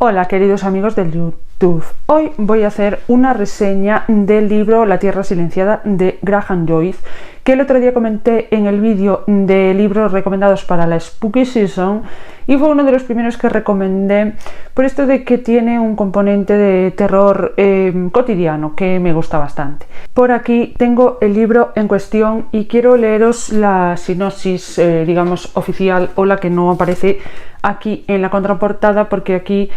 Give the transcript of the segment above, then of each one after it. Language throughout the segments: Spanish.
Hola queridos amigos del YouTube, hoy voy a hacer una reseña del libro La Tierra Silenciada de Graham Joyce, que el otro día comenté en el vídeo de libros recomendados para la Spooky Season y fue uno de los primeros que recomendé por esto de que tiene un componente de terror cotidiano que me gusta bastante. Por aquí tengo el libro en cuestión y quiero leeros la sinopsis digamos oficial, o la que no aparece aquí en la contraportada, porque aquí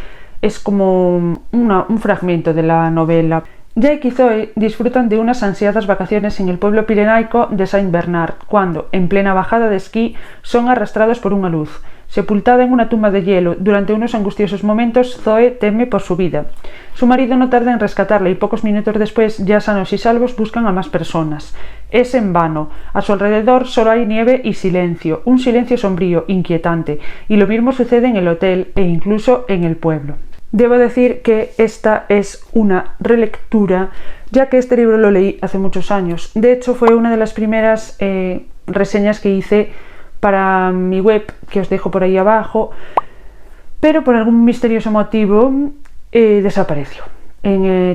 es como un fragmento de la novela. Jake y Zoe disfrutan de unas ansiadas vacaciones en el pueblo pirenaico de Saint Bernard, cuando, en plena bajada de esquí, son arrastrados por una luz. Sepultada en una tumba de hielo, durante unos angustiosos momentos, Zoe teme por su vida. Su marido no tarda en rescatarla y pocos minutos después, ya sanos y salvos, buscan a más personas. Es en vano. A su alrededor solo hay nieve y silencio, un silencio sombrío, inquietante, y lo mismo sucede en el hotel e incluso en el pueblo. Debo decir que esta es una relectura, ya que este libro lo leí hace muchos años. De hecho, fue una de las primeras reseñas que hice para mi web, que os dejo por ahí abajo, pero por algún misterioso motivo desapareció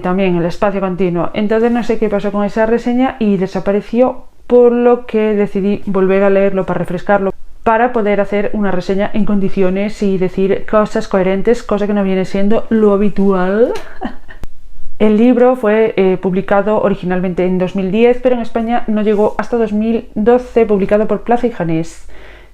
también el espacio continuo. Entonces no sé qué pasó con esa reseña y desapareció, por lo que decidí volver a leerlo para refrescarlo, para poder hacer una reseña en condiciones y decir cosas coherentes, cosa que no viene siendo lo habitual. El libro fue publicado originalmente en 2010, pero en España no llegó hasta 2012, publicado por Plaza y Janés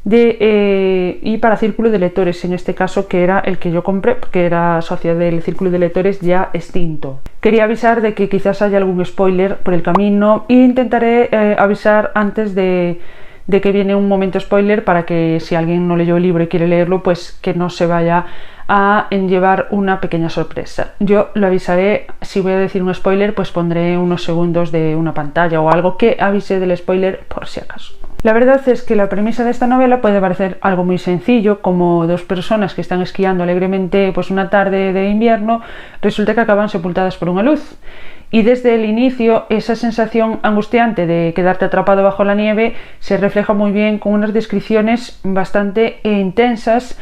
y para Círculo de Lectores, en este caso, que era el que yo compré, porque era socia del Círculo de Lectores ya extinto. Quería avisar de que quizás haya algún spoiler por el camino e intentaré avisar antes de que viene un momento spoiler, para que si alguien no leyó el libro y quiere leerlo, pues que no se vaya a llevar una pequeña sorpresa. Yo lo avisaré. Si voy a decir un spoiler, pues pondré unos segundos de una pantalla o algo que avise del spoiler por si acaso. La verdad es que la premisa de esta novela puede parecer algo muy sencillo, como dos personas que están esquiando alegremente pues una tarde de invierno, resulta que acaban sepultadas por una luz. Y desde el inicio esa sensación angustiante de quedarte atrapado bajo la nieve se refleja muy bien con unas descripciones bastante intensas,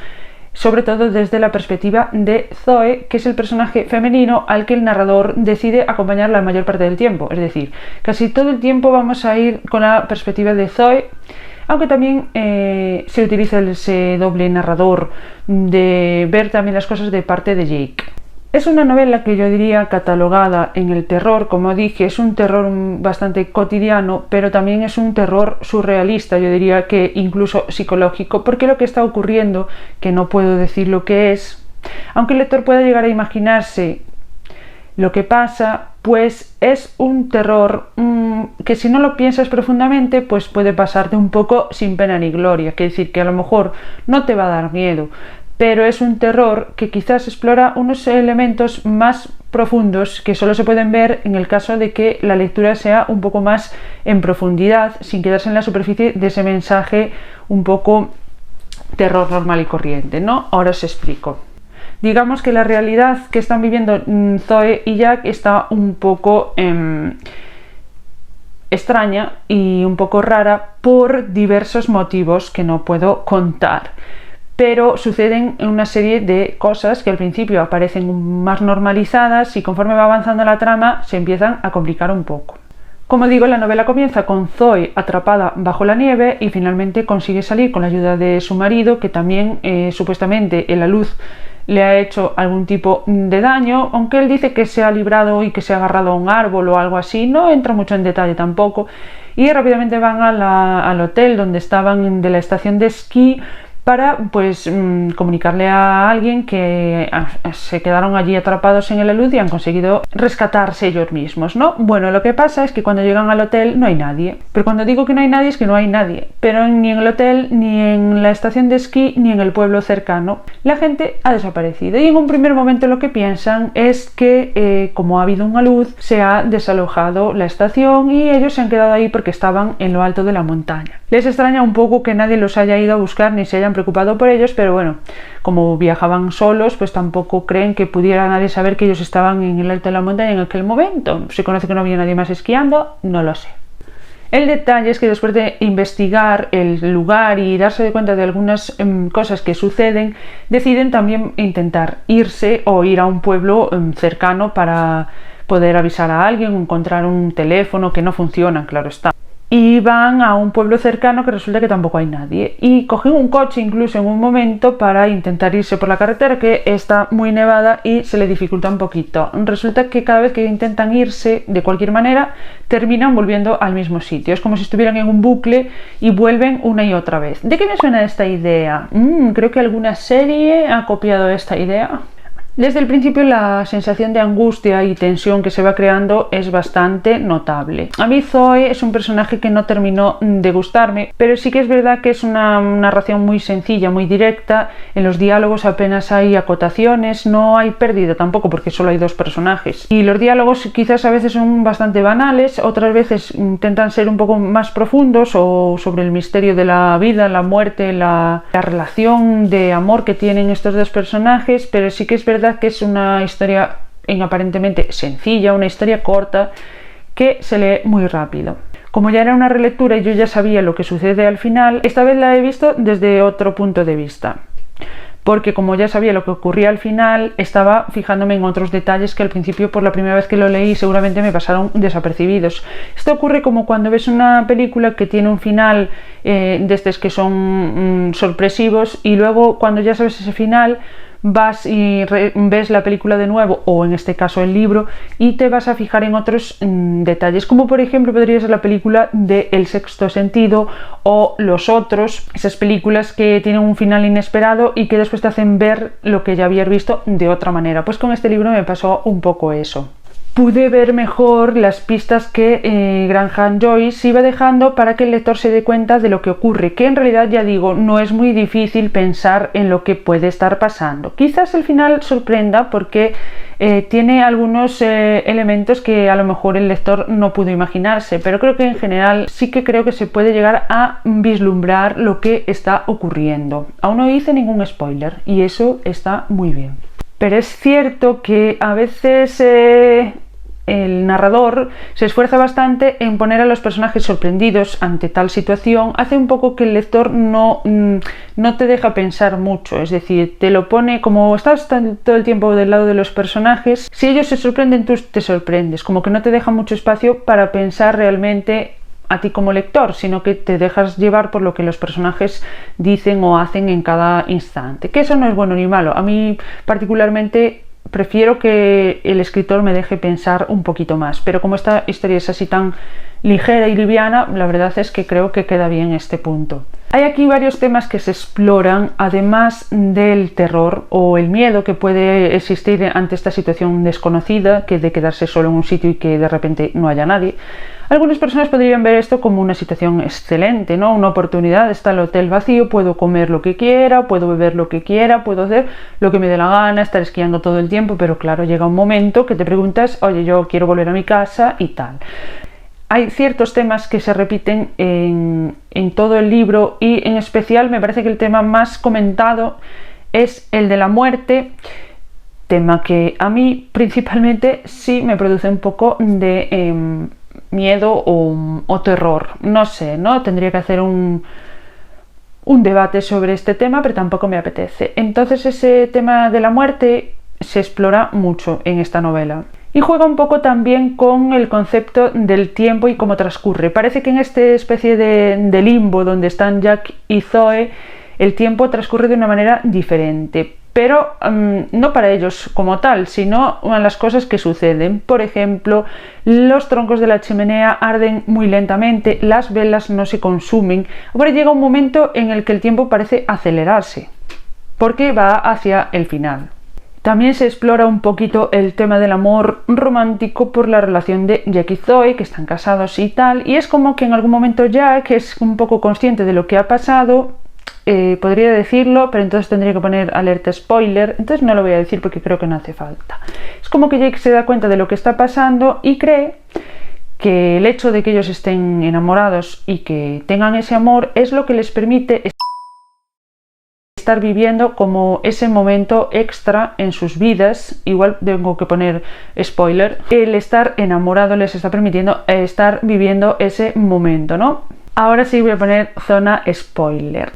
sobre todo desde la perspectiva de Zoe, que es el personaje femenino al que el narrador decide acompañar la mayor parte del tiempo. Es decir, casi todo el tiempo vamos a ir con la perspectiva de Zoe, aunque también se utiliza ese doble narrador de ver también las cosas de parte de Jake. Es una novela que yo diría catalogada en el terror. Como dije, es un terror bastante cotidiano, pero también es un terror surrealista, yo diría que incluso psicológico, porque lo que está ocurriendo, que no puedo decir lo que es, aunque el lector pueda llegar a imaginarse lo que pasa, pues es un terror que si no lo piensas profundamente, pues puede pasarte un poco sin pena ni gloria, que decir que a lo mejor no te va a dar miedo, pero es un terror que quizás explora unos elementos más profundos que solo se pueden ver en el caso de que la lectura sea un poco más en profundidad, sin quedarse en la superficie de ese mensaje un poco terror normal y corriente, ¿no? Ahora os explico. Digamos que la realidad que están viviendo Zoe y Jack está un poco extraña y un poco rara por diversos motivos que no puedo contar. Pero suceden una serie de cosas que al principio aparecen más normalizadas y conforme va avanzando la trama se empiezan a complicar un poco. Como digo, la novela comienza con Zoe atrapada bajo la nieve y finalmente consigue salir con la ayuda de su marido, que también supuestamente en la luz le ha hecho algún tipo de daño, aunque él dice que se ha librado y que se ha agarrado a un árbol o algo así, no entra mucho en detalle tampoco, y rápidamente van al hotel donde estaban, de la estación de esquí, para pues comunicarle a alguien que se quedaron allí atrapados en la luz y han conseguido rescatarse ellos mismos, ¿no? Bueno, lo que pasa es que cuando llegan al hotel no hay nadie, pero cuando digo que no hay nadie es que no hay nadie, pero ni en el hotel, ni en la estación de esquí, ni en el pueblo cercano. La gente ha desaparecido y en un primer momento lo que piensan es que como ha habido una luz, se ha desalojado la estación y ellos se han quedado ahí porque estaban en lo alto de la montaña. Les extraña un poco que nadie los haya ido a buscar ni se hayan preocupado por ellos, pero bueno, como viajaban solos, pues tampoco creen que pudiera nadie saber que ellos estaban en el alto de la montaña en aquel momento. Se conoce que no había nadie más esquiando, no lo sé. El detalle es que después de investigar el lugar y darse cuenta de algunas cosas que suceden, deciden también intentar irse o ir a un pueblo cercano para poder avisar a alguien, encontrar un teléfono que no funciona, claro está. Y van a un pueblo cercano que resulta que tampoco hay nadie. Y cogen un coche incluso en un momento para intentar irse por la carretera, que está muy nevada y se le dificulta un poquito. Resulta que cada vez que intentan irse, de cualquier manera, terminan volviendo al mismo sitio. Es como si estuvieran en un bucle y vuelven una y otra vez. ¿De qué me suena esta idea? Creo que alguna serie ha copiado esta idea. Desde el principio la sensación de angustia y tensión que se va creando es bastante notable. A mí Zoe es un personaje que no terminó de gustarme, pero sí que es verdad que es una narración muy sencilla, muy directa. En los diálogos apenas hay acotaciones, no hay pérdida tampoco porque solo hay dos personajes. Y los diálogos quizás a veces son bastante banales, otras veces intentan ser un poco más profundos o sobre el misterio de la vida, la muerte, la relación de amor que tienen estos dos personajes, pero sí que es verdad que es una historia aparentemente sencilla, una historia corta que se lee muy rápido. Como ya era una relectura y yo ya sabía lo que sucede al final, esta vez la he visto desde otro punto de vista. Porque como ya sabía lo que ocurría al final, estaba fijándome en otros detalles que al principio, por la primera vez que lo leí, seguramente me pasaron desapercibidos. Esto ocurre como cuando ves una película que tiene un final de estos que son sorpresivos, y luego cuando ya sabes ese final vas y ves la película de nuevo, o en este caso el libro, y te vas a fijar en otros detalles, como por ejemplo podría ser la película de El sexto sentido o Los otros, esas películas que tienen un final inesperado y que después te hacen ver lo que ya habías visto de otra manera. Pues con este libro me pasó un poco eso. Pude ver mejor las pistas que Graham Joyce iba dejando para que el lector se dé cuenta de lo que ocurre, que en realidad, ya digo, no es muy difícil pensar en lo que puede estar pasando. Quizás el final sorprenda porque tiene algunos elementos que a lo mejor el lector no pudo imaginarse, pero creo que en general sí que creo que se puede llegar a vislumbrar lo que está ocurriendo. Aún no hice ningún spoiler y eso está muy bien. Pero es cierto que a veces el narrador se esfuerza bastante en poner a los personajes sorprendidos ante tal situación. Hace un poco que el lector no te deja pensar mucho, es decir, te lo pone como estás todo el tiempo del lado de los personajes. Si ellos se sorprenden, tú te sorprendes, como que no te deja mucho espacio para pensar realmente a ti como lector, sino que te dejas llevar por lo que los personajes dicen o hacen en cada instante, que eso no es bueno ni malo. A mí particularmente prefiero que el escritor me deje pensar un poquito más, pero como esta historia es así tan ligera y liviana, la verdad es que creo que queda bien este punto. Hay aquí varios temas que se exploran, además del terror o el miedo que puede existir ante esta situación desconocida, que de quedarse solo en un sitio y que de repente no haya nadie. Algunas personas podrían ver esto como una situación excelente, ¿no? Una oportunidad, está el hotel vacío, puedo comer lo que quiera, puedo beber lo que quiera, puedo hacer lo que me dé la gana, estar esquiando todo el tiempo, pero claro, llega un momento que te preguntas, oye, yo quiero volver a mi casa y tal. Hay ciertos temas que se repiten en todo el libro y en especial me parece que el tema más comentado es el de la muerte, tema que a mí principalmente sí me produce un poco de miedo o terror. No sé, ¿no? Tendría que hacer un debate sobre este tema, pero tampoco me apetece. Entonces ese tema de la muerte se explora mucho en esta novela. Y juega un poco también con el concepto del tiempo y cómo transcurre. Parece que en esta especie de limbo donde están Jack y Zoe, el tiempo transcurre de una manera diferente. Pero no para ellos como tal, sino en las cosas que suceden. Por ejemplo, los troncos de la chimenea arden muy lentamente, las velas no se consumen. Ahora llega un momento en el que el tiempo parece acelerarse, porque va hacia el final. También se explora un poquito el tema del amor romántico por la relación de Jack y Zoe, que están casados y tal, y es como que en algún momento Jack es un poco consciente de lo que ha pasado, podría decirlo, pero entonces tendría que poner alerta spoiler, entonces no lo voy a decir porque creo que no hace falta. Es como que Jake se da cuenta de lo que está pasando y cree que el hecho de que ellos estén enamorados y que tengan ese amor es lo que les permite estar viviendo como ese momento extra en sus vidas. Igual tengo que poner spoiler. El estar enamorado les está permitiendo estar viviendo ese momento, ¿no? Ahora sí voy a poner zona spoiler.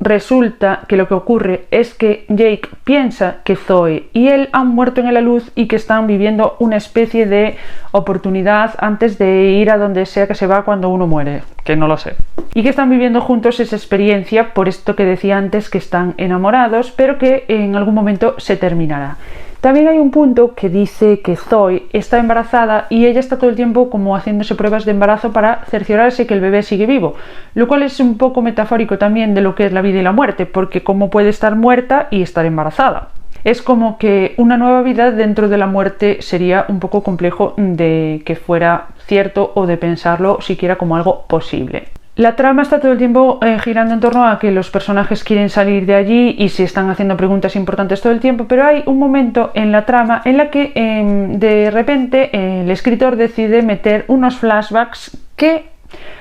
Resulta que lo que ocurre es que Jake piensa que Zoe y él han muerto en la luz y que están viviendo una especie de oportunidad antes de ir a donde sea que se va cuando uno muere, que no lo sé. Y que están viviendo juntos esa experiencia, por esto que decía antes, que están enamorados, pero que en algún momento se terminará. También hay un punto que dice que Zoe está embarazada y ella está todo el tiempo como haciéndose pruebas de embarazo para cerciorarse que el bebé sigue vivo, lo cual es un poco metafórico también de lo que es la vida y la muerte, porque cómo puede estar muerta y estar embarazada. Es como que una nueva vida dentro de la muerte sería un poco complejo de que fuera cierto o de pensarlo siquiera como algo posible. La trama está todo el tiempo girando en torno a que los personajes quieren salir de allí y se están haciendo preguntas importantes todo el tiempo, pero hay un momento en la trama en la que de repente el escritor decide meter unos flashbacks que,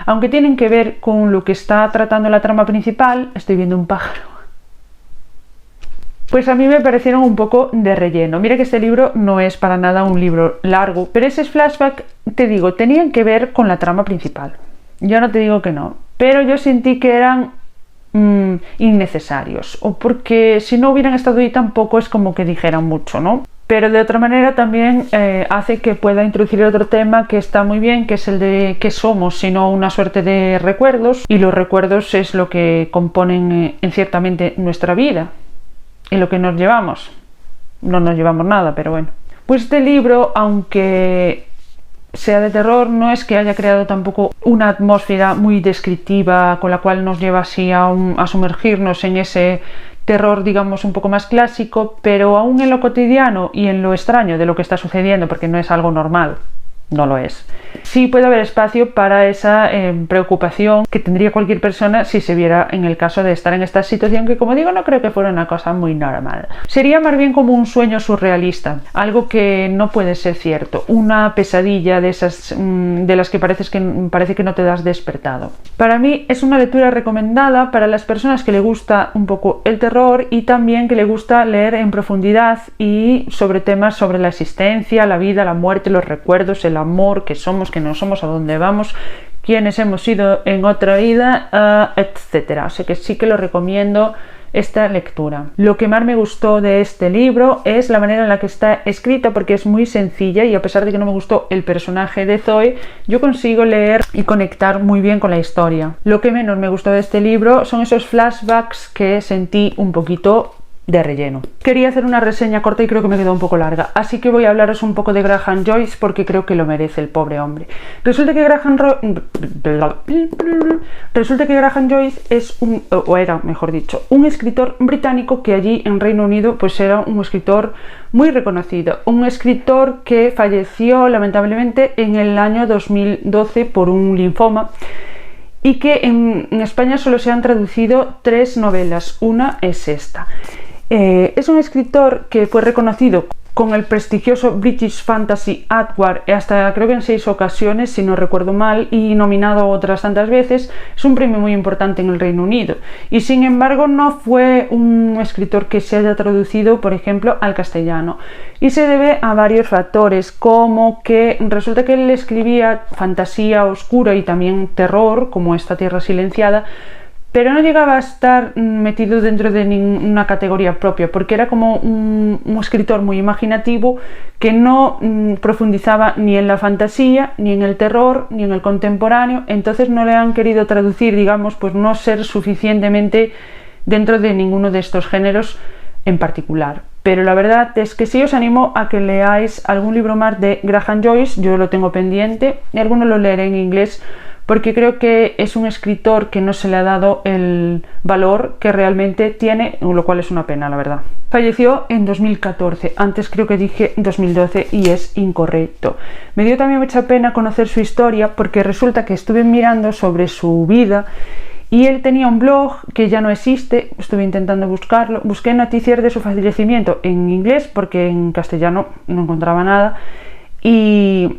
aunque tienen que ver con lo que está tratando la trama principal, estoy viendo un pájaro, pues a mí me parecieron un poco de relleno. Mira que este libro no es para nada un libro largo, pero esos flashbacks, te digo, tenían que ver con la trama principal. Yo no te digo que no, pero yo sentí que eran innecesarios, o porque si no hubieran estado ahí tampoco es como que dijeran mucho, ¿no? Pero de otra manera también hace que pueda introducir otro tema que está muy bien, que es el de qué somos, sino una suerte de recuerdos, y los recuerdos es lo que componen ciertamente nuestra vida, y lo que nos llevamos. No nos llevamos nada, pero bueno. Pues este libro, aunque sea de terror, no es que haya creado tampoco una atmósfera muy descriptiva con la cual nos lleva así a sumergirnos en ese terror, digamos, un poco más clásico, pero aún en lo cotidiano y en lo extraño de lo que está sucediendo, porque no es algo normal, no lo es. Sí puede haber espacio para esa preocupación que tendría cualquier persona si se viera en el caso de estar en esta situación, que, como digo, no creo que fuera una cosa muy normal. Sería más bien como un sueño surrealista, algo que no puede ser cierto, una pesadilla de esas de las que parece que no te das despertado. Para mí es una lectura recomendada para las personas que le gusta un poco el terror y también que le gusta leer en profundidad y sobre temas sobre la existencia, la vida, la muerte, los recuerdos, el amor, que somos, que no somos, a dónde vamos, quiénes hemos sido en otra vida, etcétera. O sea que sí que lo recomiendo esta lectura. Lo que más me gustó de este libro es la manera en la que está escrita, porque es muy sencilla y a pesar de que no me gustó el personaje de Zoe, yo consigo leer y conectar muy bien con la historia. Lo que menos me gustó de este libro son esos flashbacks que sentí un poquito de relleno. Quería hacer una reseña corta y creo que me quedó un poco larga, así que voy a hablaros un poco de Graham Joyce porque creo que lo merece el pobre hombre. Resulta que Graham Joyce es un escritor británico que allí en Reino Unido pues era un escritor muy reconocido, un escritor que falleció lamentablemente en el año 2012 por un linfoma, y que en España solo se han traducido 3 novelas, una es esta. Es un escritor que fue reconocido con el prestigioso British Fantasy Award hasta creo que en 6 ocasiones, si no recuerdo mal, y nominado otras tantas veces. Es un premio muy importante en el Reino Unido y sin embargo no fue un escritor que se haya traducido, por ejemplo, al castellano, y se debe a varios factores, como que resulta que él escribía fantasía oscura y también terror, como esta Tierra silenciada, pero no llegaba a estar metido dentro de ninguna categoría propia, porque era como un escritor muy imaginativo que no profundizaba ni en la fantasía, ni en el terror, ni en el contemporáneo. Entonces no le han querido traducir, digamos, pues no ser suficientemente dentro de ninguno de estos géneros en particular. Pero la verdad es que sí os animo a que leáis algún libro más de Graham Joyce. Yo lo tengo pendiente y algunos lo leeré en inglés, porque creo que es un escritor que no se le ha dado el valor que realmente tiene, lo cual es una pena, la verdad. Falleció en 2014, antes creo que dije 2012 y es incorrecto. Me dio también mucha pena conocer su historia, porque resulta que estuve mirando sobre su vida y él tenía un blog que ya no existe. Estuve intentando buscarlo, busqué noticias de su fallecimiento en inglés porque en castellano no encontraba nada, y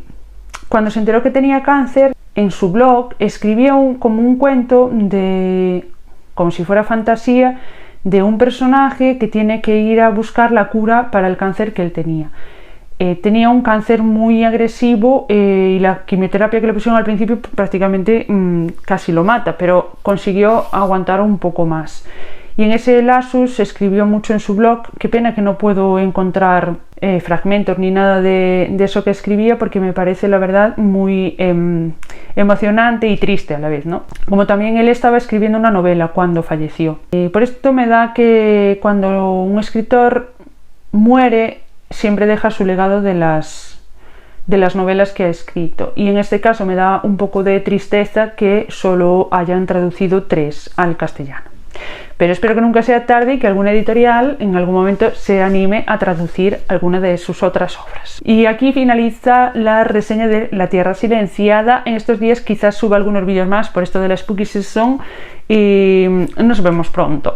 cuando se enteró que tenía cáncer, en su blog escribía como un cuento de como si fuera fantasía, de un personaje que tiene que ir a buscar la cura para el cáncer que él tenía. Tenía un cáncer muy agresivo y la quimioterapia que le pusieron al principio prácticamente casi lo mata, pero consiguió aguantar un poco más. Y en ese lapsus escribió mucho en su blog. Qué pena que no puedo encontrar fragmentos ni nada de eso que escribía, porque me parece la verdad muy emocionante y triste a la vez, ¿no? Como también él estaba escribiendo una novela cuando falleció. Por esto me da que cuando un escritor muere siempre deja su legado de las novelas que ha escrito, y en este caso me da un poco de tristeza que solo hayan traducido 3 al castellano. Pero espero que nunca sea tarde y que alguna editorial en algún momento se anime a traducir alguna de sus otras obras. Y aquí finaliza la reseña de La Tierra Silenciada. En estos días quizás suba algunos vídeos más por esto de la Spooky Season y nos vemos pronto.